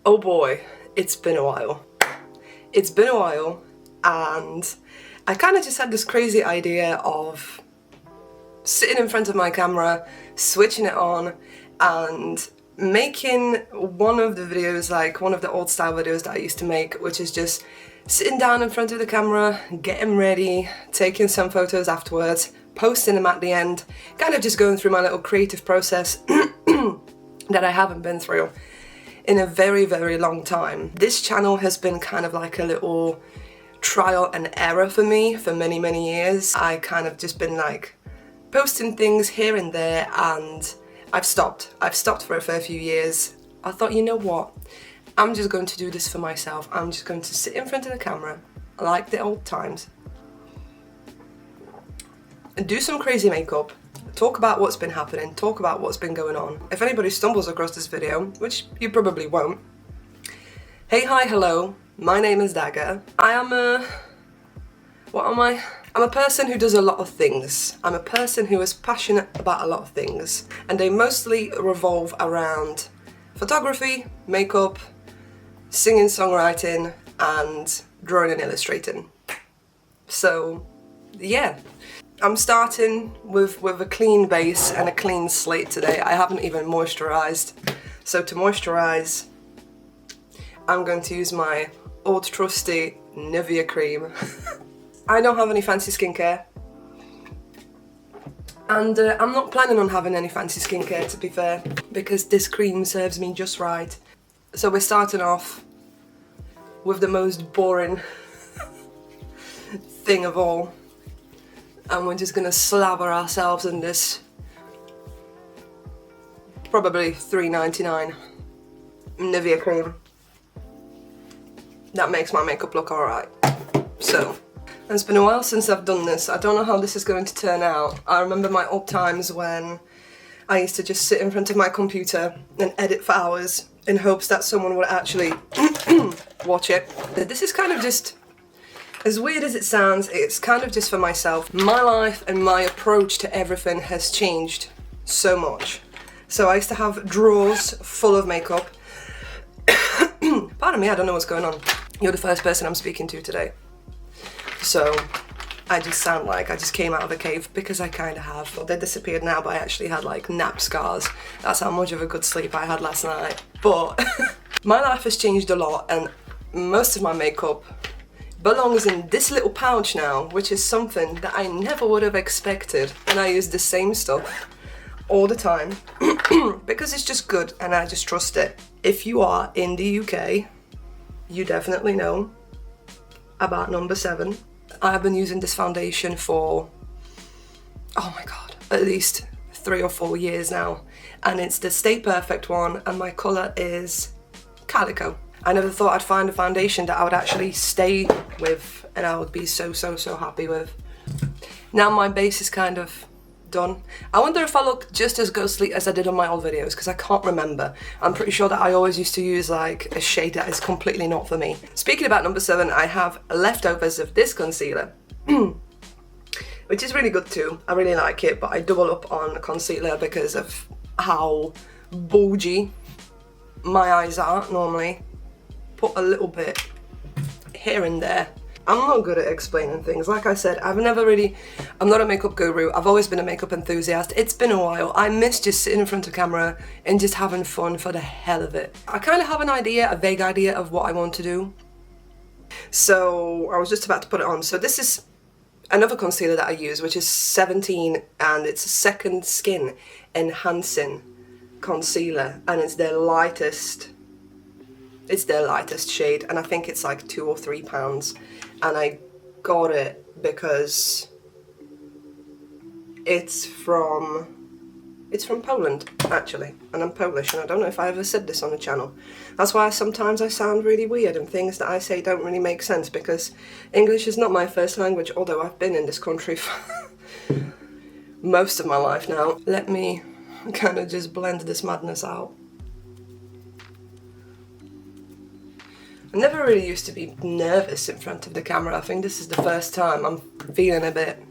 Oh boy, it's been a while. It's been a while, and I kind of just had this crazy idea of sitting in front of my camera, switching it on, and making one of the videos, like one of the old style videos that I used to make, which is just sitting down in front of the camera, getting ready, taking some photos afterwards, posting them at the end, kind of just going through my little creative process that I haven't been through in a very, very long time. This channel has been kind of like a little trial and error for me for many, many years. I kind of just been like posting things here and there, and I've stopped for a fair few years. I thought, you know what? I'm just going to do this for myself. I'm just going to sit in front of the camera like the old times and do some crazy makeup, talk about what's been happening, talk about what's been going on. If anybody stumbles across this video, which you probably won't, hey, hi, hello, my name is Dagger. I am what am I? I'm a person who does a lot of things. I'm a person who is passionate about a lot of things, and they mostly revolve around photography, makeup, singing, songwriting, and drawing and illustrating. So, yeah. I'm starting with a clean base and a clean slate today. I haven't even moisturised. So to moisturise, I'm going to use my old trusty Nivea cream. I don't have any fancy skincare. And I'm not planning on having any fancy skincare, to be fair, because this cream serves me just right. So we're starting off with the most boring thing of all. And we're just gonna slather ourselves in this probably $3.99 Nivea cream. That makes my makeup look alright. So, it's been a while since I've done this. I don't know how this is going to turn out. I remember my old times when I used to just sit in front of my computer and edit for hours in hopes that someone would actually watch it. This is kind of just, as weird as it sounds, it's kind of just for myself. My life and my approach to everything has changed so much. So I used to have drawers full of makeup. Pardon me, I don't know what's going on. You're the first person I'm speaking to today. So I just sound like I just came out of a cave, because I kind of have. Well, they disappeared now, but I actually had like nap scars. That's how much of a good sleep I had last night. But my life has changed a lot, and most of my makeup belongs in this little pouch now, which is something that I never would have expected. And I use the same stuff all the time because it's just good and I just trust it. If you are in the UK, you definitely know about number 7. I have been using this foundation for, oh my god, at least 3 or 4 years now, and it's the Stay Perfect one, and my colour is Calico. I never thought I'd find a foundation that I would actually stay with and I would be so happy with. Now my base is kind of done. I wonder if I look just as ghostly as I did on my old videos, because I can't remember. I'm pretty sure that I always used to use like a shade that is completely not for me. Speaking about number 7, I have leftovers of this concealer, which is really good too. I really like it, but I double up on concealer because of how bulgy my eyes are normally. Put a little bit here and there. I'm not good at explaining things. Like I said, I'm not a makeup guru. I've always been a makeup enthusiast. It's been a while. I miss just sitting in front of camera and just having fun for the hell of it. I kind of have an idea, a vague idea of what I want to do. So I was just about to put it on. So this is another concealer that I use, which is 17, and it's a Second Skin Enhancing Concealer, and it's their lightest shade, and I think it's like £2 or £3, and I got it because it's from Poland, actually, and I'm Polish, and I don't know if I ever said this on the channel. That's why sometimes I sound really weird and things that I say don't really make sense, because English is not my first language, although I've been in this country for most of my life now. Let me kind of just blend this madness out. I never really used to be nervous in front of the camera. I think this is the first time I'm feeling a bit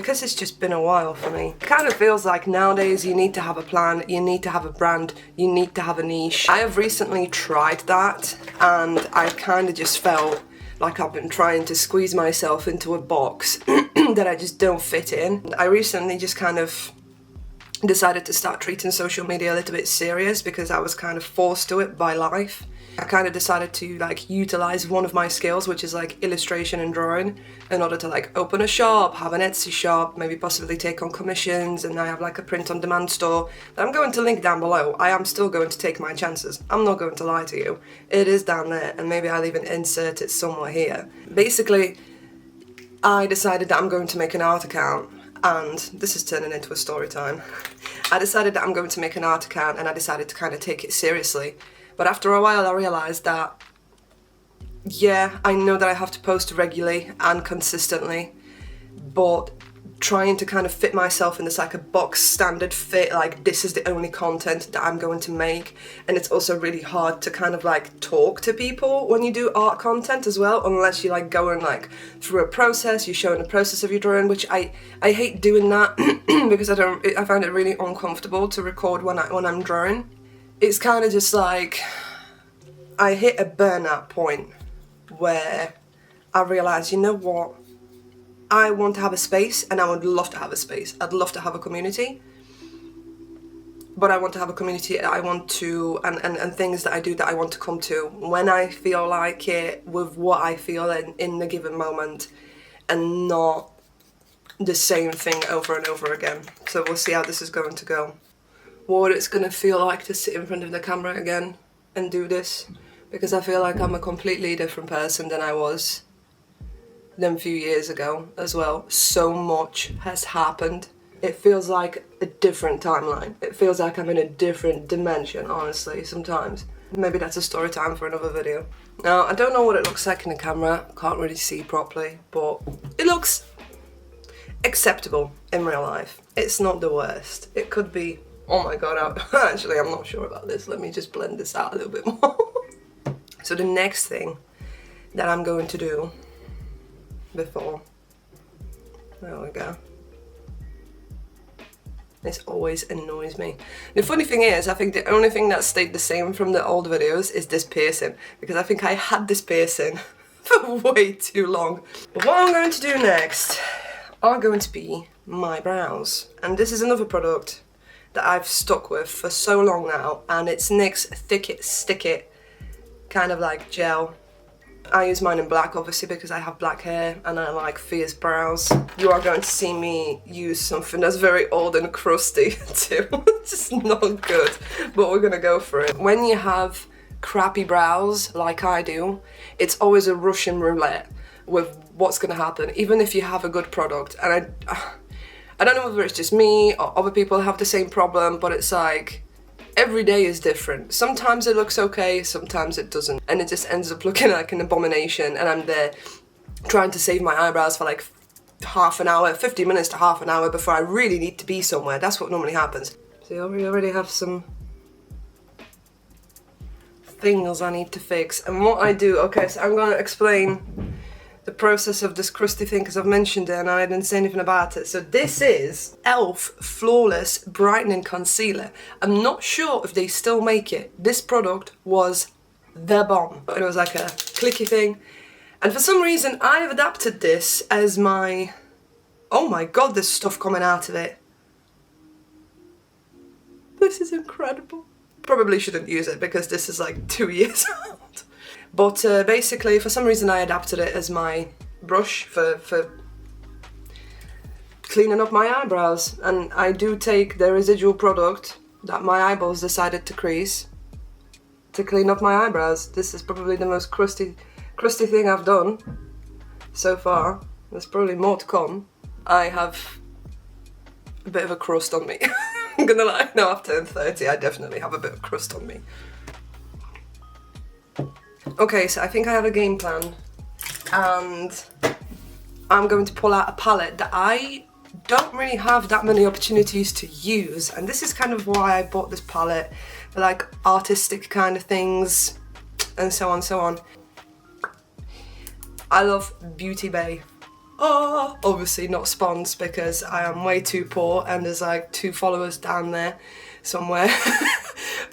because it's just been a while for me. It kind of feels like nowadays you need to have a plan, you need to have a brand, you need to have a niche. I have recently tried that and I kind of just felt like I've been trying to squeeze myself into a box that I just don't fit in. I recently just kind of decided to start treating social media a little bit serious because I was kind of forced to it by life. I kind of decided to like utilize one of my skills, which is like illustration and drawing, in order to like open a shop, have an Etsy shop, maybe possibly take on commissions, and I have like a print on demand store that I'm going to link down below. I am still going to take my chances. I'm not going to lie to you. It is down there, and maybe I'll even insert it somewhere here. Basically, I decided that I'm going to make an art account, and this is turning into a story time. I decided that I'm going to make an art account, and I decided to kind of take it seriously. But after a while I realised that, yeah, I know that I have to post regularly and consistently, but trying to kind of fit myself in this like a box standard fit, like this is the only content that I'm going to make, and it's also really hard to kind of like talk to people when you do art content as well, unless you like go and like through a process, you're showing the process of your drawing, which I hate doing that because I find it really uncomfortable to record when I'm drawing. It's kind of just like I hit a burnout point where I realised, you know what, I want to have a space, and I would love to have a space. I'd love to have a community, but I want to have a community that I want to, and things that I do that I want to come to when I feel like it, with what I feel in the given moment, and not the same thing over and over again. So we'll see how this is going to go. What it's gonna feel like to sit in front of the camera again and do this, because I feel like I'm a completely different person than I was a few years ago as well. So much has happened. It feels like a different timeline. It feels like I'm in a different dimension, honestly, sometimes. Maybe that's a story time for another video. Now, I don't know what it looks like in the camera, can't really see properly, but it looks acceptable in real life. It's not the worst. It could be, oh my god, actually I'm not sure about this. Let me just blend this out a little bit more. So the next thing that I'm going to do before, there we go. This always annoys me. The funny thing is, I think the only thing that stayed the same from the old videos is this piercing, because I think I had this piercing for way too long. But what I'm going to do next are going to be my brows. And this is another product that I've stuck with for so long now, and it's NYX Thick It Stick It kind of like gel. I use mine in black, obviously, because I have black hair and I like fierce brows. You are going to see me use something that's very old and crusty too. It's just not good, but we're gonna go for it. When you have crappy brows like I do, it's always a Russian roulette with what's gonna happen, even if you have a good product. And I don't know whether it's just me or other people have the same problem, but it's like, every day is different. Sometimes it looks okay, sometimes it doesn't. And it just ends up looking like an abomination, and I'm there trying to save my eyebrows for like half an hour, 50 minutes to half an hour before I really need to be somewhere. That's what normally happens. So we already have some things I need to fix. And what I do, okay, so I'm gonna explain the process of this crusty thing because I've mentioned it and I didn't say anything about it. So this is e.l.f. Flawless Brightening Concealer. I'm not sure if they still make it. This product was the bomb. It was like a clicky thing. And for some reason I've adapted this as my... Oh my god, there's stuff coming out of it. This is incredible. Probably shouldn't use it because this is like 2 years old. But basically, for some reason I adapted it as my brush for cleaning up my eyebrows. And I do take the residual product that my eyeballs decided to crease to clean up my eyebrows. This is probably the most crusty thing I've done so far. There's probably more to come. I have a bit of a crust on me. I'm gonna lie, now I've turned 30, I definitely have a bit of crust on me. Okay, so I think I have a game plan, and I'm going to pull out a palette that I don't really have that many opportunities to use, and this is kind of why I bought this palette, for like artistic kind of things, and so on, so on. I love Beauty Bay. Obviously not spons because I am way too poor and there's like 2 followers down there somewhere.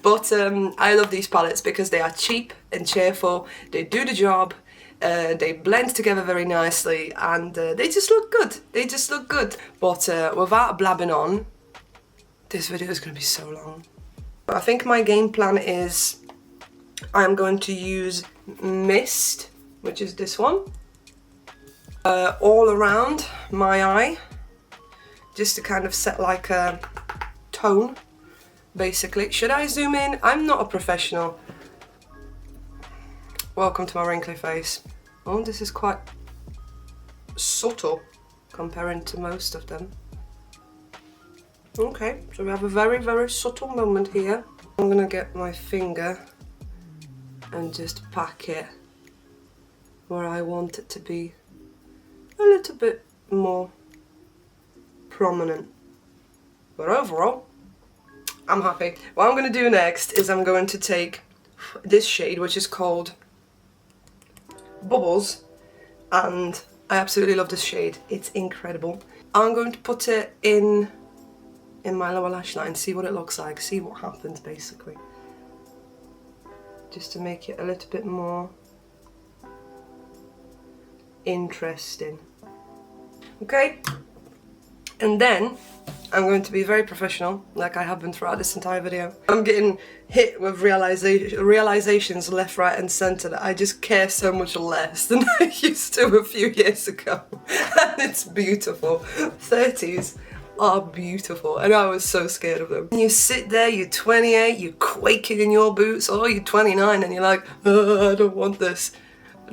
But I love these palettes because they are cheap and cheerful, they do the job, they blend together very nicely, and they just look good. They just look good. But without blabbing on, this video is going to be so long. I think my game plan is I'm going to use Mist, which is this one, all around my eye, just to kind of set like a tone, basically. Should I zoom in? I'm not a professional. Welcome to my wrinkly face. Oh, this is quite subtle comparing to most of them. Okay, so we have a very, very subtle moment here. I'm gonna get my finger and just pack it where I want it to be a little bit more prominent. But overall, I'm happy. What I'm gonna do next is I'm going to take this shade, which is called Bubbles, and I absolutely love this shade. It's incredible. I'm going to put it in my lower lash line, see what it looks like, see what happens basically. Just to make it a little bit more interesting. Okay? And then I'm going to be very professional, like I have been throughout this entire video. I'm getting hit with realizations left, right and centre that I just care so much less than I used to a few years ago. And it's beautiful. 30s are beautiful, and I was so scared of them. You sit there, you're 28, you're quaking in your boots, or you're 29 and you're like, oh, I don't want this.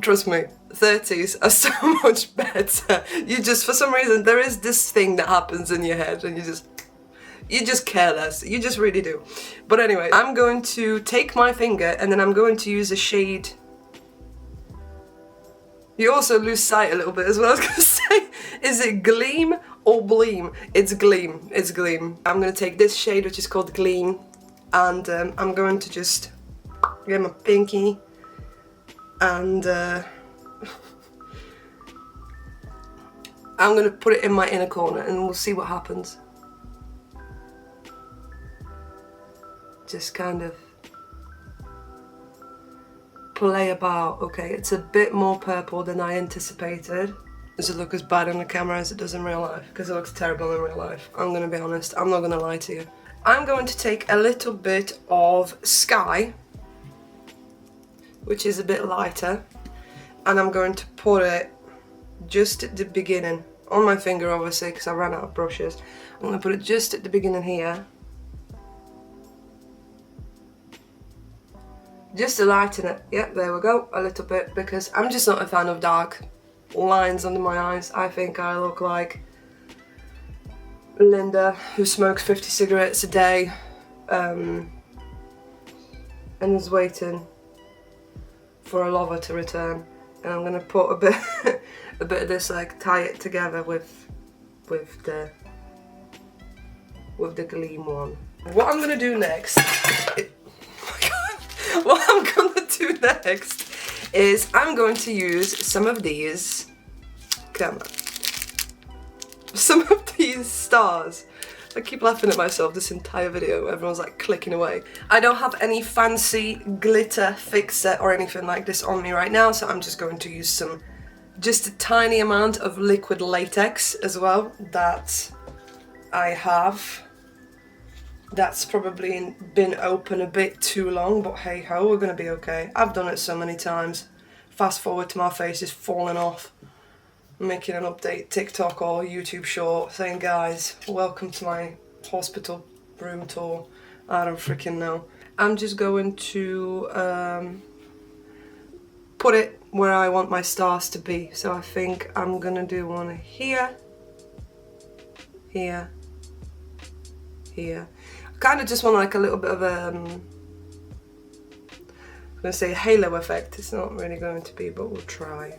Trust me, 30s are so much better. You just, for some reason, there is this thing that happens in your head and you just care less. You just really do. But anyway, I'm going to take my finger and then I'm going to use a shade. You also lose sight a little bit as well. I was gonna say, is it Gleam or Bleam? It's Gleam, it's Gleam. I'm gonna take this shade, which is called Gleam, and I'm going to just get my pinky and I'm gonna put it in my inner corner and we'll see what happens. Just kind of play about. Okay, it's a bit more purple than I anticipated. Does it look as bad on the camera as it does in real life? Because it looks terrible in real life. I'm gonna be honest, I'm not gonna lie to you. I'm going to take a little bit of Sky, which is a bit lighter, and I'm going to put it just at the beginning, on my finger obviously because I ran out of brushes. I'm going to put it just at the beginning here, just to lighten it. Yep, there we go, a little bit, because I'm just not a fan of dark lines under my eyes. I think I look like Linda, who smokes 50 cigarettes a day and is waiting for a lover to return. And I'm gonna put a bit of this, like tie it together with the Gleam one. What I'm gonna do next, what I'm gonna do next is I'm going to use some of these, some of these stars. I keep laughing at myself this entire video. Everyone's like clicking away. I don't have any fancy glitter fixer or anything like this on me right now, so I'm just going to use just a tiny amount of liquid latex as well that I have. That's probably been open a bit too long, but hey ho, we're gonna be okay. I've done it so many times. Fast forward to my face is falling off. Making an update TikTok or YouTube short saying, guys, welcome to my hospital room tour. I don't freaking know. I'm just going to put it where I want my stars to be. So I think I'm gonna do one here, here, here. I kind of just want like a little bit of a, I'm gonna say halo effect. It's not really going to be, but we'll try.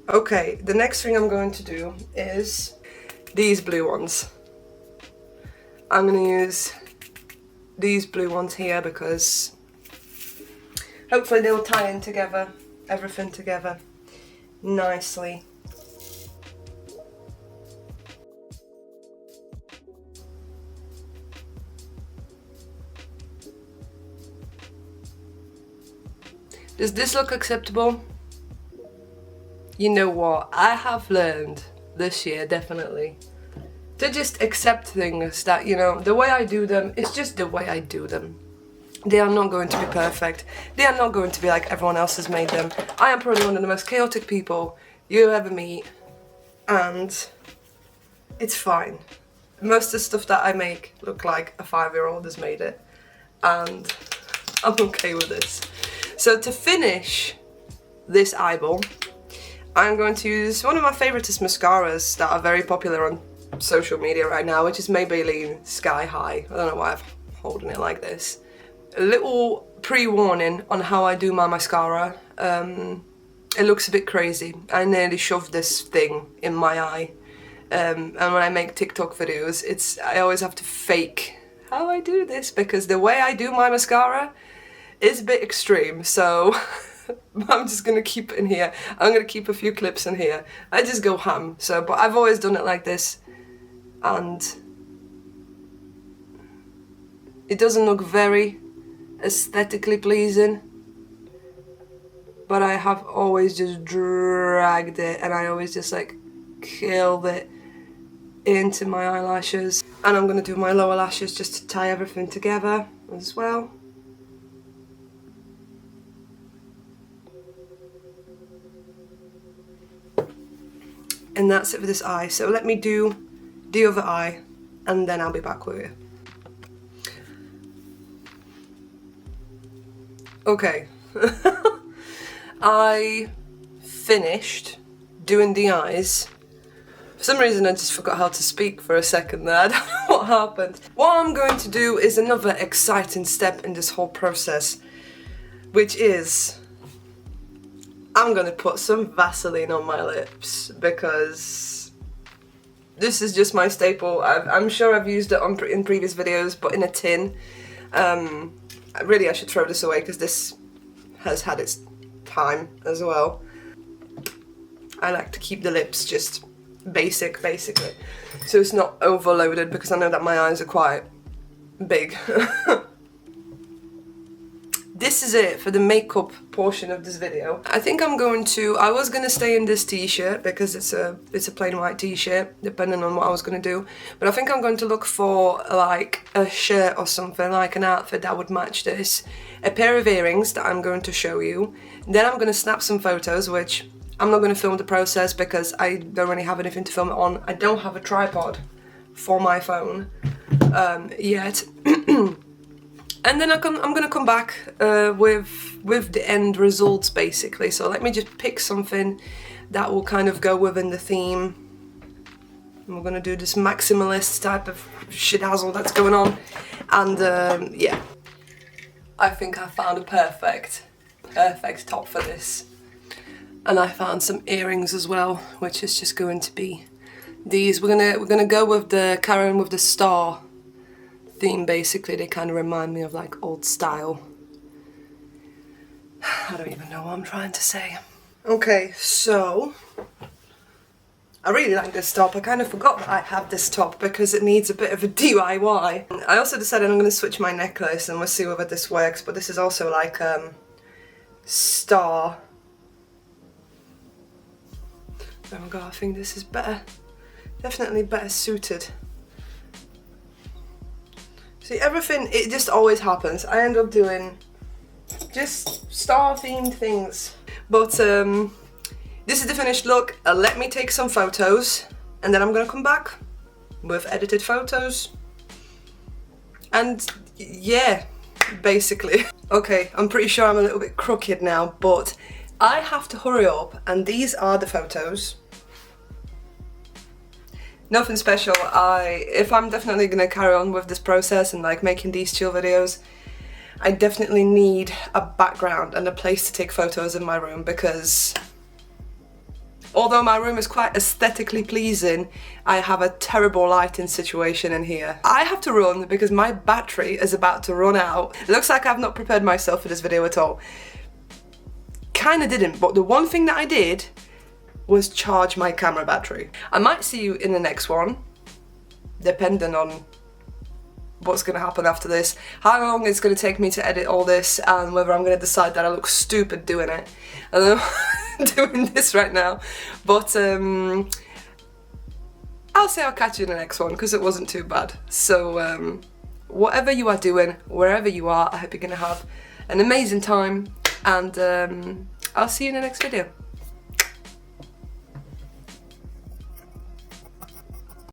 Okay, the next thing I'm going to do is these blue ones. I'm going to use these blue ones here because hopefully they'll tie in together, everything together nicely. Does this look acceptable? You know what, I have learned this year definitely to just accept things that, you know, the way I do them, it's just the way I do them. They are not going to be perfect. They are not going to be like everyone else has made them. I am probably one of the most chaotic people you'll ever meet, and it's fine. Most of the stuff that I make look like a 5-year-old has made it, and I'm okay with this. So to finish this eyeball, I'm going to use one of my favouriteest mascaras that are very popular on social media right now, which is Maybelline Sky High. I don't know why I'm holding it like this. A little pre-warning on how I do my mascara. It looks a bit crazy. I nearly shoved this thing in my eye. And when I make TikTok videos, I always have to fake how I do this because the way I do my mascara is a bit extreme, so I'm just gonna keep it in here. I'm gonna keep a few clips in here. I just go ham. So, but I've always done it like this, and it doesn't look very aesthetically pleasing, but I have always just dragged it, and I always just like killed it into my eyelashes. And I'm gonna do my lower lashes just to tie everything together as well. And that's it for this eye. So let me do the other eye and then I'll be back with you. Okay. I finished doing the eyes. For some reason I just forgot how to speak for a second there. I don't know what happened. What I'm going to do is another exciting step in this whole process, which is I'm gonna put some Vaseline on my lips because this is just my staple. I'm sure I've used it in previous videos, but in a tin. Really, I should throw this away because this has had its time as well. I like to keep the lips just basic, basically, so it's not overloaded because I know that my eyes are quite big. This is it for the makeup portion of this video. I think I was going to stay in this t-shirt because it's a plain white t-shirt, depending on what I was going to do. But I think I'm going to look for like a shirt or something, like an outfit that would match this. A pair of earrings that I'm going to show you. Then I'm going to snap some photos, which I'm not going to film the process because I don't really have anything to film it on. I don't have a tripod for my phone yet. And then I'm gonna come back with the end results basically. So let me just pick something that will kind of go within the theme. And we're gonna do this maximalist type of shidazzle that's going on. And yeah, I think I found a perfect top for this. And I found some earrings as well, which is just going to be these. We're gonna go with the Karen with the star theme. Basically, they kind of remind me of like old style. I don't even know what I'm trying to say. Okay, so I really like this top. I kind of forgot that I have this top because it needs a bit of a DIY. I also decided I'm going to switch my necklace and we'll see whether this works, but this is also like star. Oh my god, I think this is better. Definitely better suited. See, everything, it just always happens. I end up doing just star-themed things. But this is the finished look. Let me take some photos and then I'm gonna come back with edited photos. And yeah, basically. Okay, I'm pretty sure I'm a little bit crooked now, but I have to hurry up, and these are the photos. Nothing special. If I'm definitely gonna carry on with this process and like making these chill videos, I definitely need a background and a place to take photos in my room because Although my room is quite aesthetically pleasing, I have a terrible lighting situation in here. I have to run because my battery is about to run out. It looks like I've not prepared myself for this video at all. Kinda didn't, but the one thing that I did was charge my camera battery. I might see you in the next one, depending on what's gonna happen after this, how long it's gonna take me to edit all this, and whether I'm gonna decide that I look stupid doing it. And I'm doing this right now, but I'll say I'll catch you in the next one because it wasn't too bad. So whatever you are doing, wherever you are, I hope you're gonna have an amazing time, and I'll see you in the next video.